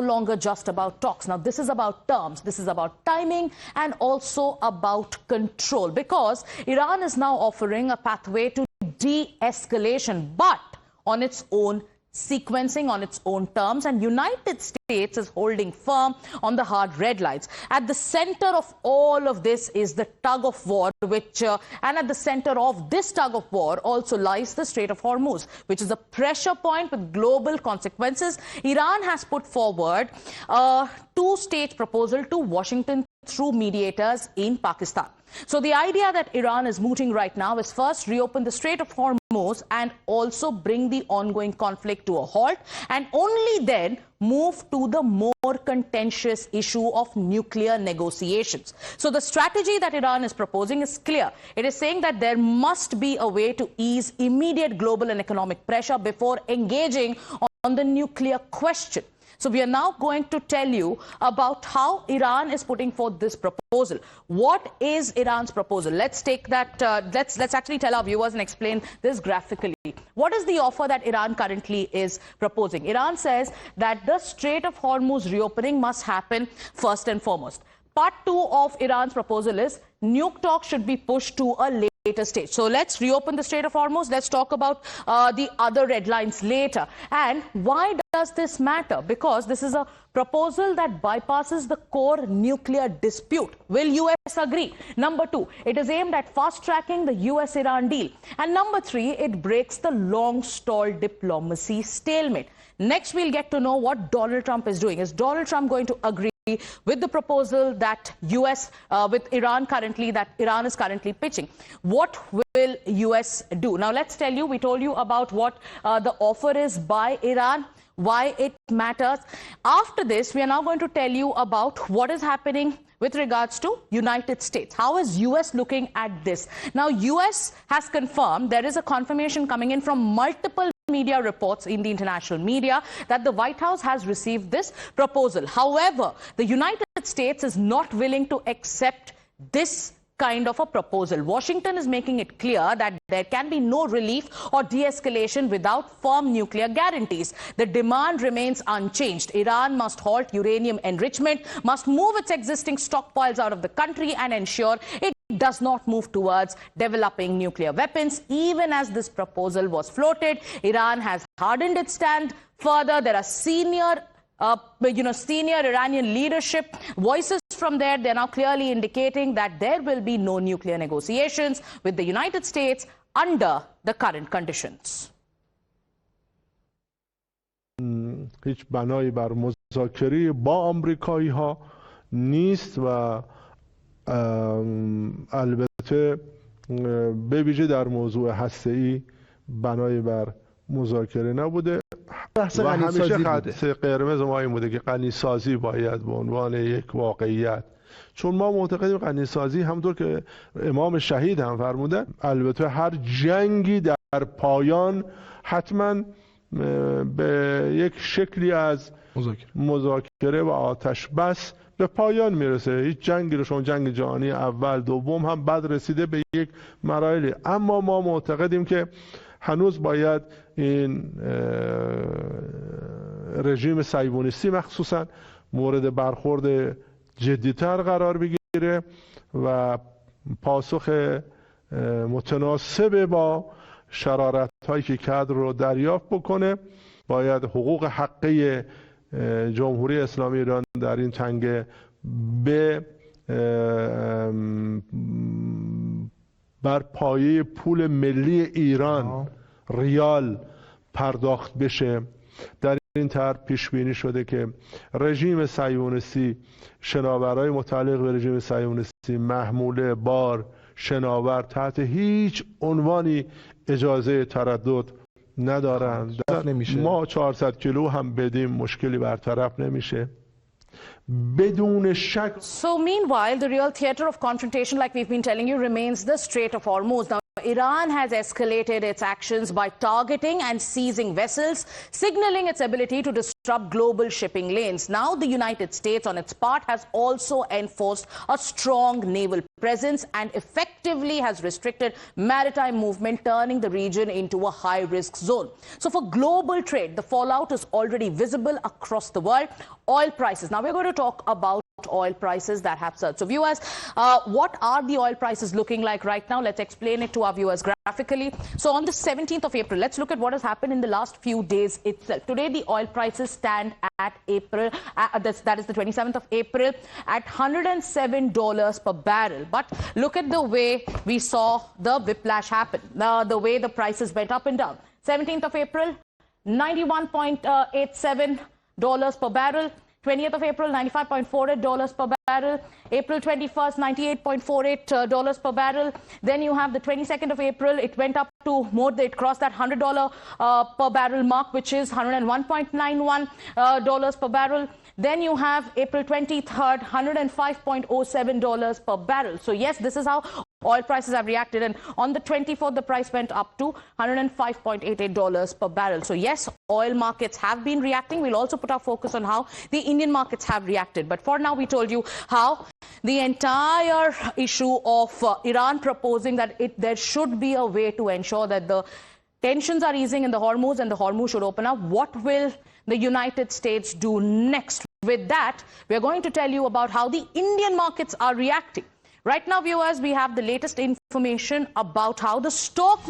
longer just about talks. Now, this is about terms, this is about timing, and also about control, because Iran is now offering a pathway to de-escalation, but on its own sequencing, on its own terms, and United States is holding firm on the hard red lines. At the center of all of this is the tug of war, and at the center of this tug of war also lies the Strait of Hormuz, which is a pressure point with global consequences. Iran has put forward a two-state proposal to Washington through mediators in Pakistan. So the idea that Iran is mooting right now is first reopen the Strait of Hormuz and also bring the ongoing conflict to a halt, and only then move to the more contentious issue of nuclear negotiations. So the strategy that Iran is proposing is clear. It is saying that there must be a way to ease immediate global and economic pressure before engaging on the nuclear question. So we are now going to tell you about how Iran is putting forth this proposal. What is Iran's proposal? Let's take that. Let's actually tell our viewers and explain this graphically. What is the offer that Iran currently is proposing? Iran says that the Strait of Hormuz reopening must happen first and foremost. Part 2 of Iran's proposal is nuke talks should be pushed to a later stage. So let's reopen the Strait of Hormuz. Let's talk about the other red lines later. And why does this matter? Because this is a proposal that bypasses the core nuclear dispute. Will US agree? Number 2, it is aimed at fast-tracking the US-Iran deal. And number 3, it breaks the long-stalled diplomacy stalemate. Next, we'll get to know what Donald Trump is doing. Is Donald Trump going to agree with the proposal that with Iran is currently pitching? What will US do? Now, let's tell you, we told you about what the offer is by Iran, why it matters. After this, we are now going to tell you about what is happening with regards to United States. How is US looking at this? Now, US has confirmed, there is a confirmation coming in from multiple media reports in the international media that the White House has received this proposal. However, the United States is not willing to accept this kind of a proposal. Washington is making it clear that there can be no relief or de-escalation without firm nuclear guarantees. The demand remains unchanged. Iran must halt uranium enrichment, must move its existing stockpiles out of the country, and ensure it does not move towards developing nuclear weapons. Even as this proposal was floated, Iran has hardened its stand further. There are senior Iranian leadership voices from there. They're now clearly indicating that there will be no nuclear negotiations with the United States under the current conditions. هیچ بنایی بر مذاکره با آمریکایی ها نیست و البته به ویژه در موضوع هسته‌ای بنایی بر مذاکره نبوده و همیشه خط قرمز ما این بوده که غنی‌سازی باید به عنوان یک واقعیت، چون ما معتقدیم غنی‌سازی همونطور که امام شهید هم فرمودن، البته هر جنگی در پایان حتما به یک شکلی از مذاکره و آتش بس به پایان میرسه. هیچ جنگی رو، شما جنگ جهانی اول دوم هم بد رسیده به یک مراحلی، اما ما معتقدیم که هنوز باید این رژیم صهیونیستی مخصوصا مورد برخورد جدیتر قرار بگیره و پاسخ متناسب با شرارت هایی که کادر رو دریافت بکنه. باید حقوق حقه جمهوری اسلامی ایران در این تنگه بر پایه پول ملی ایران ریال پرداخت بشه. در این طرح پیش بینی شده که رژیم صهیونیستی، شناورهای متعلق به رژیم صهیونیستی، محموله، بار، شناور تحت هیچ عنوانی اجازه تردد ندارند. ما 400 کیلو هم بدیم مشکلی برطرف نمیشه. بدون شک. So meanwhile, the real theater of confrontation, like we've been telling you, remains the Strait of Hormuz. Now, Iran has escalated its actions by targeting and seizing vessels, signaling its ability to disrupt global shipping lanes. Now, the United States, on its part, has also enforced a strong naval presence and effectively has restricted maritime movement, turning the region into a high-risk zone. So for global trade, the fallout is already visible across the world. Oil prices. Now we're going to talk about oil prices that have surged. So viewers, what are the oil prices looking like right now? Let's explain it to our viewers graphically. So on the 17th of April, let's look at what has happened in the last few days itself. Today, the oil prices stand at that is the 27th of April, at $107 per barrel. But look at the way we saw the whiplash happen, the way the prices went up and down. 17th of April, $91.87 per barrel. 20th of April, $95.48 per barrel. April 21st, $98.48 per barrel. Then you have the 22nd of April, it went up to more, it crossed that $100 per barrel mark, which is $101.91 per barrel. Then you have April 23rd, $105.07 per barrel. So yes, this is how oil prices have reacted, and on the 24th, the price went up to $105.88 per barrel. So yes, oil markets have been reacting. We'll also put our focus on how the Indian markets have reacted. But for now, we told you how the entire issue of Iran proposing that there should be a way to ensure that the tensions are easing in the Hormuz and the Hormuz should open up. What will the United States do next? With that, we're going to tell you about how the Indian markets are reacting. Right now, viewers, we have the latest information about how the stock